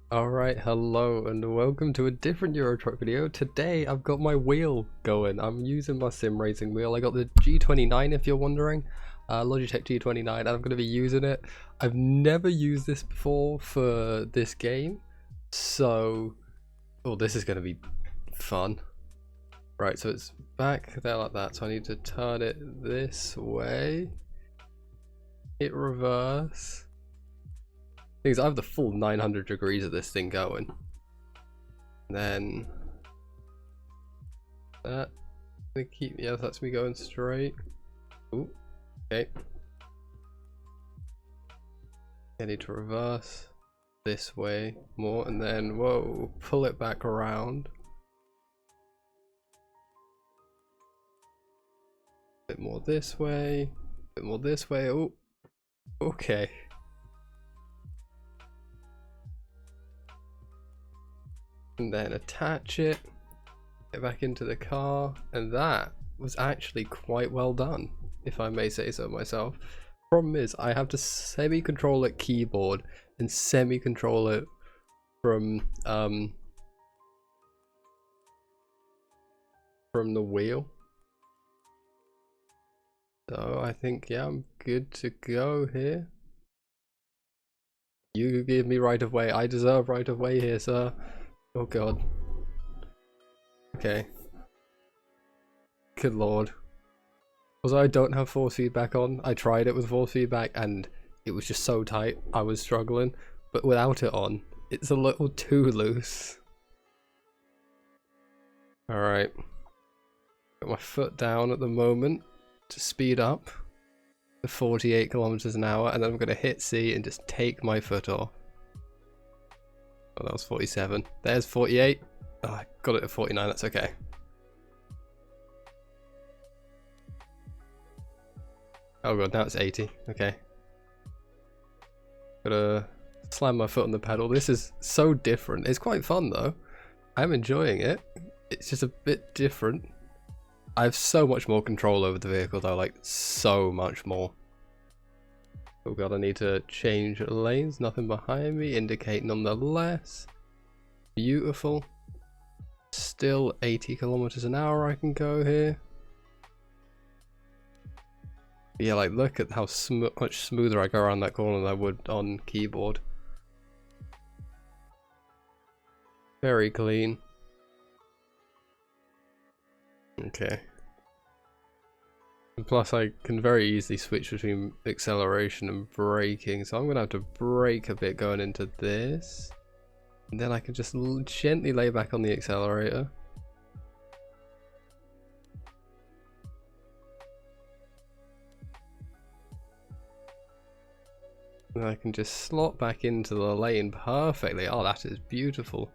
Alright, hello and welcome to a different Euro Truck video. Today I've got my wheel going. I'm using my sim racing wheel. I got the G29 if you're wondering. Logitech G29 and I'm going to be using it. I've never used this before for this game. So, this is going to be fun. Right, so it's back there like that. So I need to turn it this way. Hit reverse. I have the full 900 degrees of this thing going. And then that that's me going straight. Ooh, okay. I need to reverse this way more and then whoa, pull it back around. A bit more this way, a bit more this way. Oh, okay. And then attach it, get back into the car, and that was actually quite well done, if I may say so myself. Problem is, I have to semi-control it keyboard and semi-control it from the wheel. So I think, yeah, I'm good to go here. You give me right of way. I deserve right of way here, sir. Oh god. Okay. Good lord. Also, I don't have force feedback on. I tried it with force feedback and it was just so tight. I was struggling. But without it on, it's a little too loose. Alright. Got my foot down at the moment to speed up to 48 kilometers an hour, and then I'm going to hit C and just take my foot off. Oh, that was 47. There's 48. Oh, I got it at 49. That's okay. Oh god, now it's 80. Okay. Gotta slam my foot on the pedal. This is so different. It's quite fun though. I'm enjoying it. It's just a bit different. I have so much more control over the vehicle though, like so much more. Oh god, I need to change lanes. Nothing behind me. Indicate nonetheless. Beautiful. Still 80 kilometers an hour I can go here. Yeah, like look at how much smoother I go around that corner than I would on keyboard. Very clean. Okay. And plus I can very easily switch between acceleration and braking, so I'm going to have to brake a bit going into this. And then I can just gently lay back on the accelerator. And I can just slot back into the lane perfectly. Oh, that is beautiful.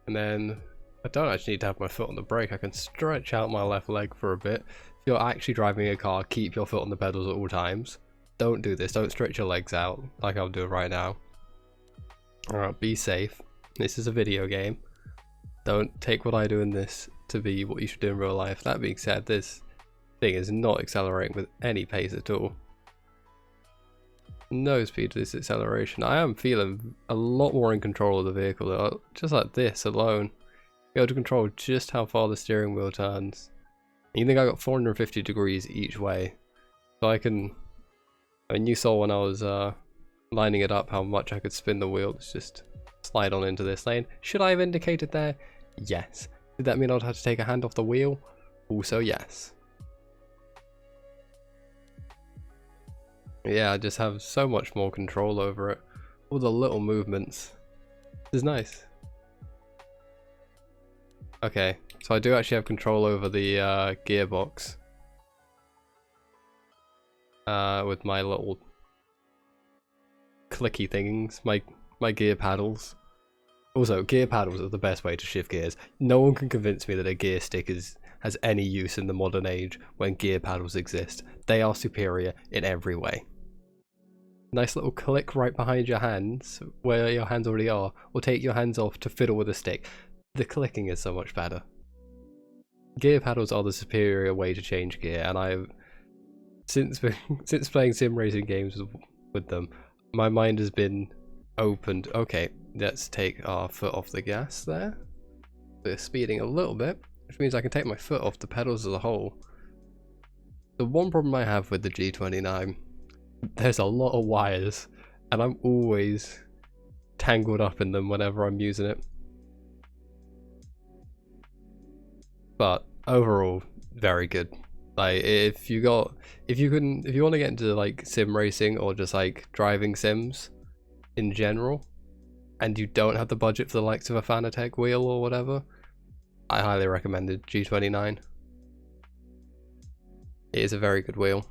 And then I don't actually need to have my foot on the brake. I can stretch out my left leg for a bit. If you're actually driving a car, keep your foot on the pedals at all times. Don't do this. Don't stretch your legs out like I'll do right now. Alright, be safe. This is a video game. Don't take what I do in this to be what you should do in real life. That being said, this thing is not accelerating with any pace at all. No speed to this acceleration. I am feeling a lot more in control of the vehicle though. Just like this alone. Be able to control just how far the steering wheel turns. You think I got 450 degrees each way. So I mean, you saw when I was lining it up how much I could spin the wheel. Let's just slide on into this lane. Should I have indicated there? Yes. Did that mean I'd have to take a hand off the wheel? Also yes. Yeah, I just have so much more control over it. All the little movements. This is nice. Okay, so I do actually have control over the gearbox. With my little clicky things, my gear paddles. Also, gear paddles are the best way to shift gears. No one can convince me that a gear stick has any use in the modern age when gear paddles exist. They are superior in every way. Nice little click right behind your hands, where your hands already are, or take your hands off to fiddle with a stick. The clicking is so much better. Gear paddles are the superior way to change gear, and I've since playing sim racing games with them, my mind has been opened. Okay, let's take our foot off the gas there. We're speeding a little bit, which means I can take my foot off the pedals as a whole. The one problem I have with the G29, there's a lot of wires, and I'm always tangled up in them whenever I'm using it. But overall, very good. Like if you want to get into like sim racing or just like driving sims in general, and you don't have the budget for the likes of a Fanatec wheel or whatever, I highly recommend the G29. It is a very good wheel.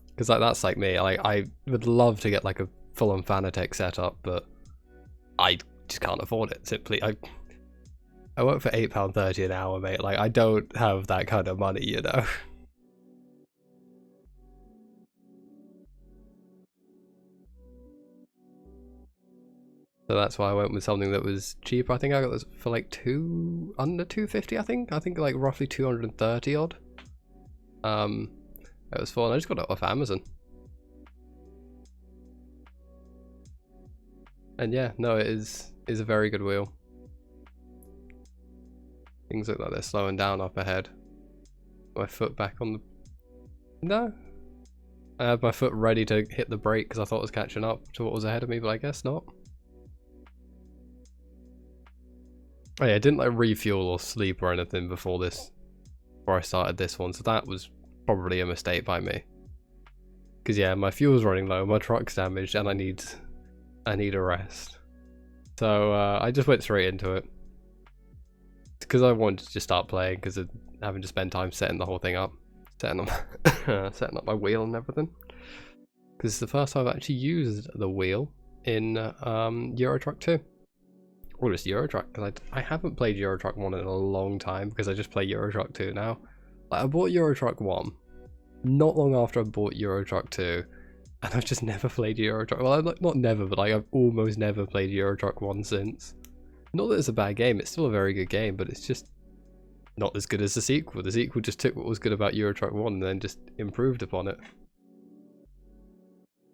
Because like that's like me. Like I would love to get like a full-on Fanatec setup, but I just can't afford it. Simply, I work for £8.30 an hour, mate. Like I don't have that kind of money, you know. So that's why I went with something that was cheap. I think I got this for like under 250. I think like roughly 230 odd. It was fun. I just got it off Amazon. And yeah, no, it is a very good wheel. Things look like they're slowing down up ahead. My foot back on the... No. I had my foot ready to hit the brake because I thought it was catching up to what was ahead of me, but I guess not. Oh yeah, I didn't like refuel or sleep or anything before I started this one, so that was probably a mistake by me. Because yeah, my fuel's running low, my truck's damaged, and I need a rest. So I just went straight into it. Because I wanted to just start playing, because of having to spend time setting the whole thing up. Setting up my wheel and everything. Because it's the first time I've actually used the wheel in Euro Truck 2. Or just Euro Truck, because I haven't played Euro Truck 1 in a long time, because I just play Euro Truck 2 now. Like, I bought Euro Truck 1 not long after I bought Euro Truck 2, and I've just never played Euro Truck. Well, not never, but like I've almost never played Euro Truck 1 since. Not that it's a bad game, it's still a very good game, but it's just not as good as the sequel. The sequel just took what was good about Euro Truck 1 and then just improved upon it.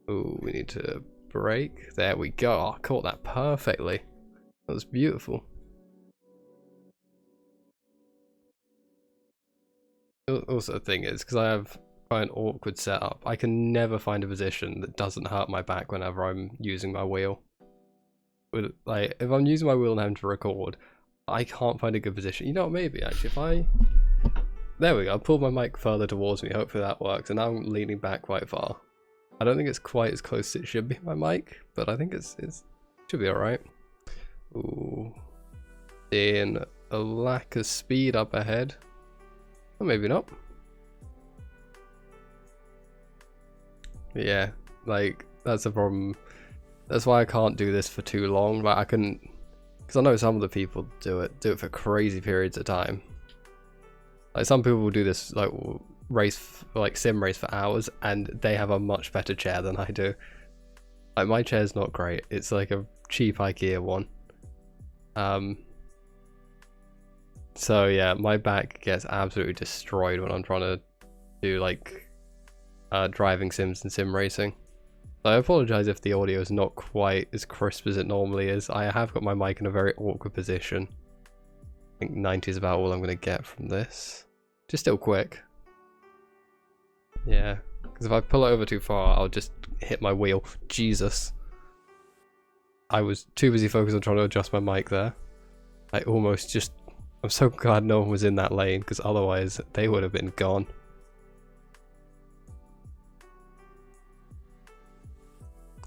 Oh, we need to brake. There we go. Oh, I caught that perfectly. That was beautiful. Also, the thing is, because I have quite an awkward setup, I can never find a position that doesn't hurt my back whenever I'm using my wheel. Like, if I'm using my wheel and having to record, I can't find a good position. You know what, maybe actually, if I... There we go, I pulled my mic further towards me, hopefully that works, and now I'm leaning back quite far. I don't think it's quite as close as it should be, my mic, but I think it should be alright. Ooh. Seeing a lack of speed up ahead. Or maybe not. Yeah, like, that's a problem. That's why I can't do this for too long. Like, I couldn't, because I know some of the people do it for crazy periods of time. Like, some people will do this, like, sim race for hours, and they have a much better chair than I do. Like, my chair's not great. It's like a cheap IKEA one. So yeah, my back gets absolutely destroyed when I'm trying to do like driving sims and sim racing. So I apologize if the audio is not quite as crisp as it normally is. I have got my mic in a very awkward position. I think 90 is about all I'm going to get from this. Just still quick. Yeah, because if I pull it over too far, I'll just hit my wheel. Jesus. I was too busy focused on trying to adjust my mic there. I almost just... I'm so glad no one was in that lane, because otherwise they would have been gone.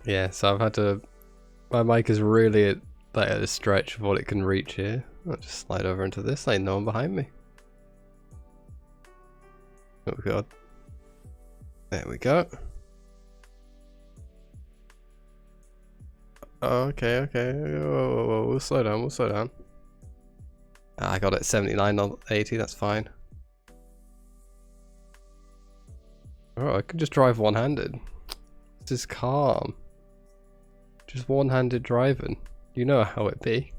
Yeah, so I've had to... My mic is really at a stretch of what it can reach here. I'll just slide over into this lane, no one behind me. Oh god. There we go. Okay. Whoa. We'll slow down. I got it at 79, not 80, that's fine. Oh, I can just drive one-handed. This is calm. Just one-handed driving. You know how it be.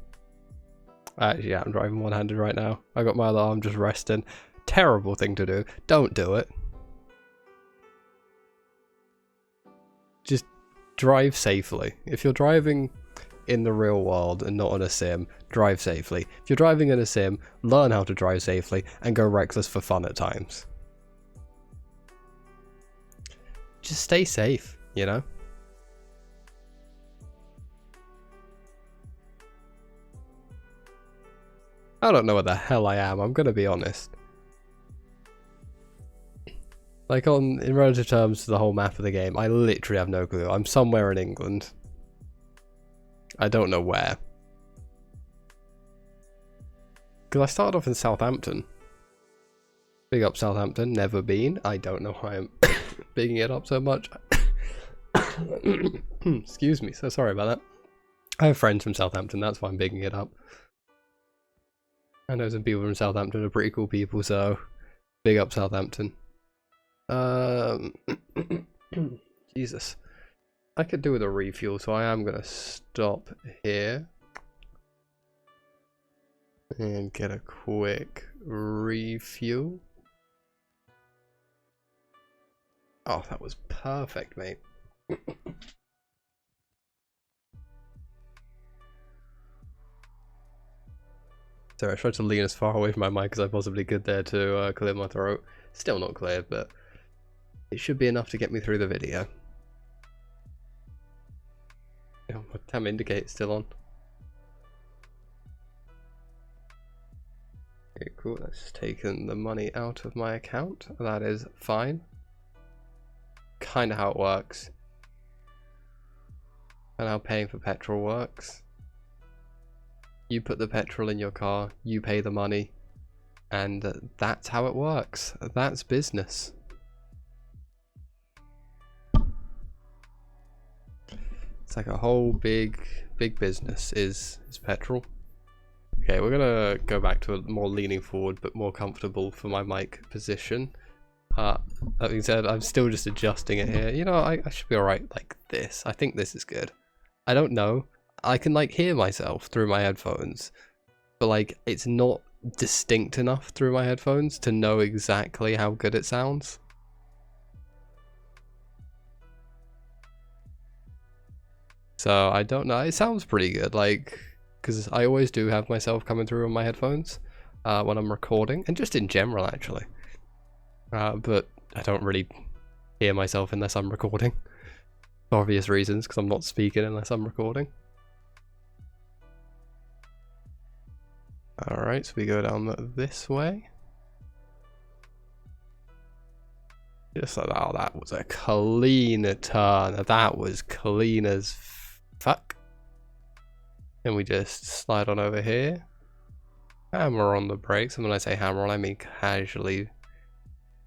Actually, yeah, I'm driving one-handed right now. I got my other arm just resting. Terrible thing to do. Don't do it. drive safely. If you're driving in the real world and not on a sim, drive safely. If you're driving in a sim, learn how to drive safely and go reckless for fun at times. Just stay safe, you know? I don't know what the hell I am, I'm gonna be honest. Like in relative terms to the whole map of the game, I literally have no clue. I'm somewhere in England. I don't know where. Because I started off in Southampton. Big up Southampton, never been. I don't know why I'm bigging it up so much. Excuse me, so sorry about that. I have friends from Southampton, that's why I'm bigging it up. I know some people from Southampton are pretty cool people, so big up Southampton. Jesus. I could do with a refuel, so I am going to stop here and get a quick refuel. Oh, that was perfect, mate. Sorry, I tried to lean as far away from my mic as I possibly could there to clear my throat. Still not clear, but it should be enough to get me through the video. Oh, my TAM indicator's still on. Okay, cool. That's taken the money out of my account. That is fine. Kind of how it works. And how paying for petrol works. You put the petrol in your car, you pay the money, and that's how it works. That's business. It's like a whole big business is petrol. Okay, we're gonna go back to a more leaning forward but more comfortable for my mic position. That being said, I'm still just adjusting it here. You know, I should be alright like this. I think this is good. I don't know. I can like hear myself through my headphones, but like it's not distinct enough through my headphones to know exactly how good it sounds. So I don't know. It sounds pretty good, like, because I always do have myself coming through on my headphones when I'm recording, and just in general actually. But I don't really hear myself unless I'm recording, for obvious reasons, because I'm not speaking unless I'm recording. Alright, so we go down this way. Just like that. Oh, that was a clean turn. That was clean as fuck. And we just slide on over here. Hammer on the brakes. And when I say hammer on, I mean casually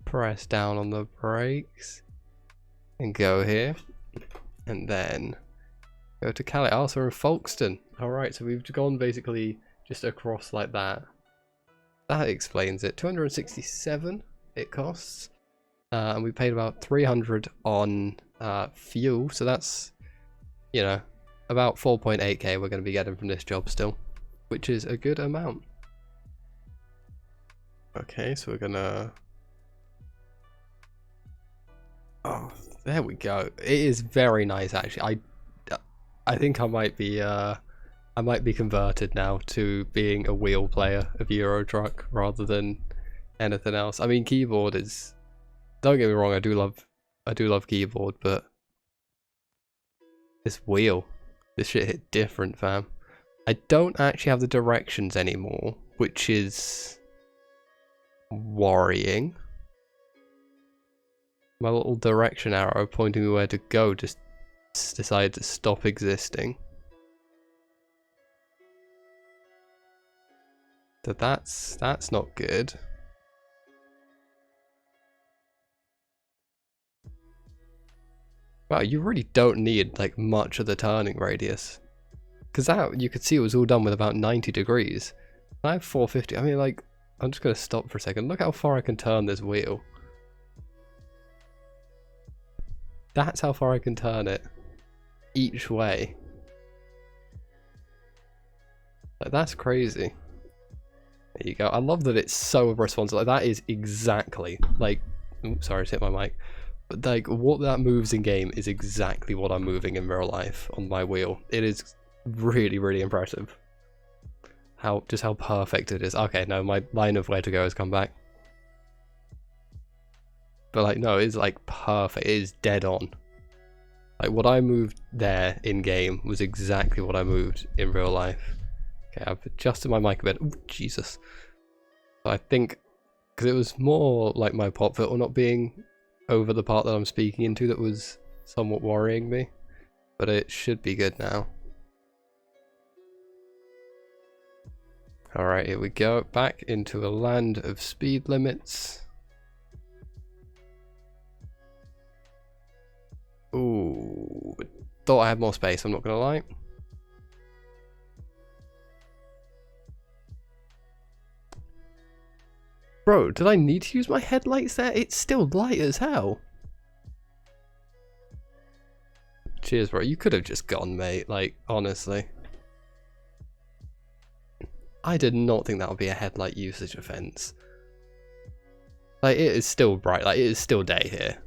press down on the brakes. And go here. And then go to Calais. Oh, so we're in Folkestone. Alright, so we've gone basically just across like that. That explains it. 267 it costs. And we paid about 300 on fuel. So that's, you know, about 4.8k we're going to be getting from this job still. Which is a good amount. Okay, so we're going to... Oh, there we go. It is very nice actually. I think I might be converted now to being a wheel player of Euro Truck rather than anything else. I mean, keyboard is, don't get me wrong, I do love keyboard, but this wheel, this shit hit different, fam. I don't actually have the directions anymore, which is worrying. My little direction arrow pointing me where to go just decided to stop existing. So that's not good. Wow, you really don't need like much of the turning radius. Because that, you could see it was all done with about 90 degrees. I have 450. I mean, like, I'm just going to stop for a second. Look how far I can turn this wheel. That's how far I can turn it. Each way. Like, that's crazy. There you go. I love that it's so responsive. Like, that is exactly, like, oops, sorry, I hit my mic. like what that moves in game is exactly what I'm moving in real life on my wheel. It is really, really impressive. How perfect it is. Okay, no, my line of where to go has come back. But like, no, it's like perfect. It is dead on. Like what I moved there in game was exactly what I moved in real life. Okay, I've adjusted my mic a bit. Oh, Jesus. So I think, because it was more like my pop filter not being over the part that I'm speaking into that was somewhat worrying me. But it should be good now. Alright, here we go. Back into a land of speed limits. Ooh, thought I had more space, I'm not gonna lie. Bro, did I need to use my headlights there? It's still light as hell. Cheers, bro. You could have just gone, mate. Like, honestly. I did not think that would be a headlight usage offense. Like, it is still bright. Like, it is still day here.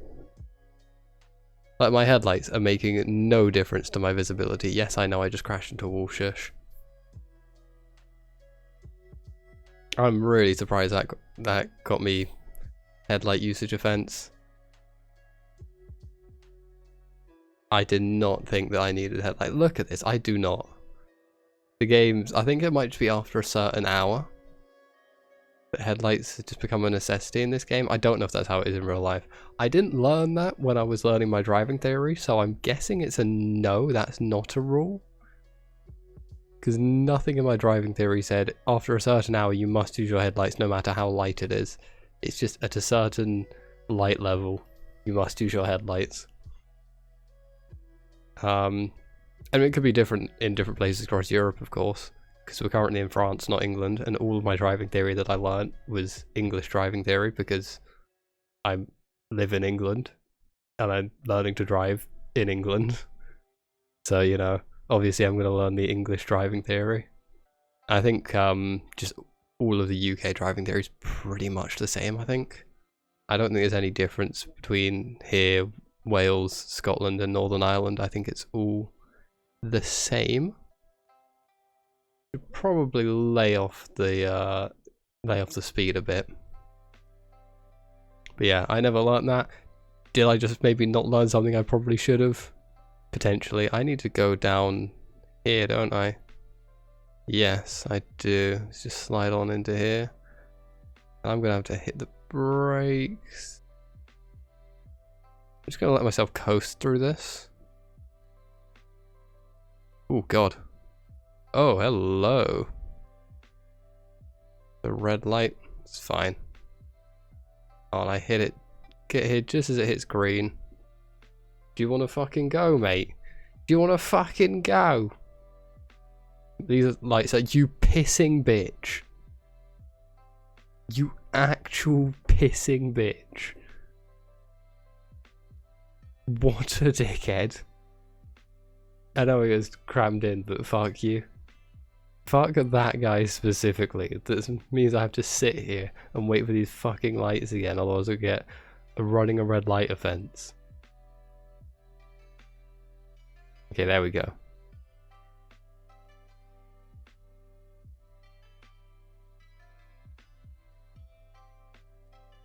Like, my headlights are making no difference to my visibility. Yes, I know I just crashed into a wall, shush. I'm really surprised that got me headlight usage offense. I did not think that I needed headlight. Look at this, I do not. The games, I think it might just be after a certain hour that headlights just become a necessity in this game. I don't know if that's how it is in real life. I didn't learn that when I was learning my driving theory, so I'm guessing it's a no, that's not a rule. Because nothing in my driving theory said after a certain hour you must use your headlights no matter how light it is. It's just at a certain light level you must use your headlights. And it could be different in different places across Europe, of course, because we're currently in France, not England, and all of my driving theory that I learned was English driving theory because I live in England and I'm learning to drive in England. So, you know, obviously I'm going to learn the English driving theory. I think just all of the UK driving theory is pretty much the same, I think. I don't think there's any difference between here, Wales, Scotland and Northern Ireland. I think it's all the same. Should probably lay off the speed a bit. But yeah, I never learnt that. Did I just maybe not learn something I probably should have? Potentially. I need to go down here, don't I? Yes, I do. Let's just slide on into here. I'm gonna have to hit the brakes. I'm just gonna let myself coast through this. Oh god. Oh, hello. The red light. It's fine. Oh, and I hit it. Get hit just as it hits green. Do you want to fucking go, mate? Do you want to fucking go? These lights are you pissing bitch. You actual pissing bitch. What a dickhead. I know he was crammed in, but fuck you. Fuck that guy specifically. This means I have to sit here and wait for these fucking lights again, otherwise I'll get a running a red light offense. Okay, there we go.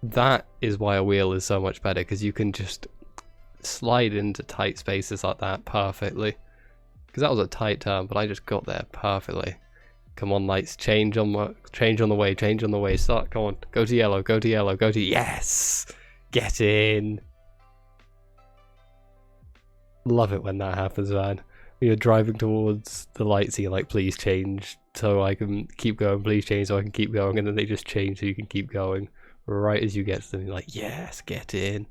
That is why a wheel is so much better, because you can just slide into tight spaces like that perfectly. Because that was a tight turn, but I just got there perfectly. Come on, lights, change on the way, start, come on, go to yellow, go to yellow, go to, yes! Get in! Love it when that happens, man. When you're driving towards the lights and you're like, please change so I can keep going, please change so I can keep going, and then they just change so you can keep going. Right as you get to them, you're like, yes, get in.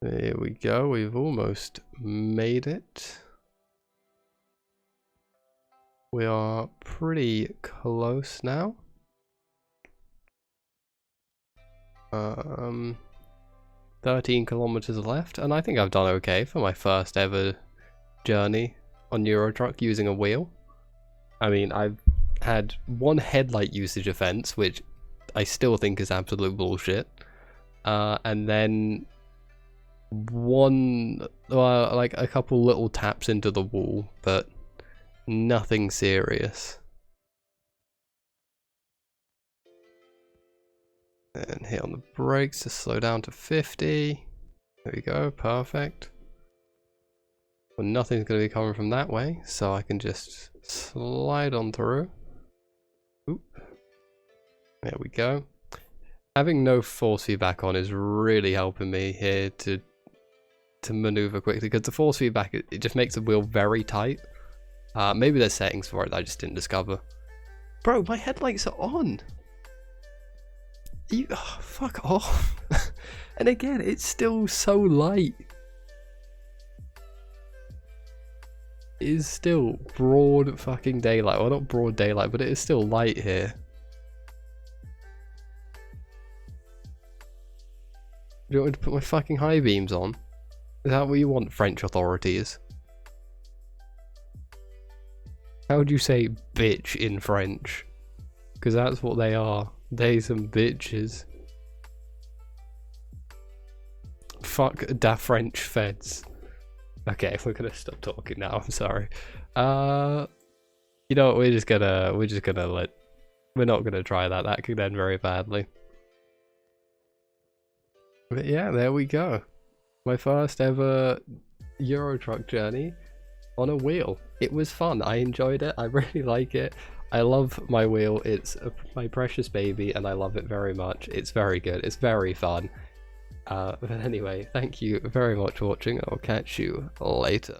There we go, we've almost made it. We are pretty close now. 13 kilometers left, and I think I've done okay for my first ever journey on Eurotruck using a wheel. I mean, I've had one headlight usage offense, which I still think is absolute bullshit. And then like a couple little taps into the wall, but nothing serious. And hit on the brakes to slow down to 50. There we go, perfect. Well, nothing's going to be coming from that way, so I can just slide on through. Oop. There we go. Having no force feedback on is really helping me here to maneuver quickly, because the force feedback, it just makes the wheel very tight. Maybe there's settings for it that I just didn't discover. Bro, my headlights are on! Fuck off. And again, it's still so light. It is still broad fucking daylight. Well, not broad daylight, but it is still light here. Do you want me to put my fucking high beams on? Is that what you want, French authorities? How would you say bitch in French? Because that's what they are. They some bitches. Fuck da French feds. Okay, we're gonna stop talking now, I'm sorry. You know what, we're not gonna try that. That could end very badly. But yeah, there we go. My first ever Euro Truck journey on a wheel. It was fun. I enjoyed it. I really like it. I love my wheel. It's my precious baby, and I love it very much. It's very good. It's very fun. But anyway, thank you very much for watching. I'll catch you later.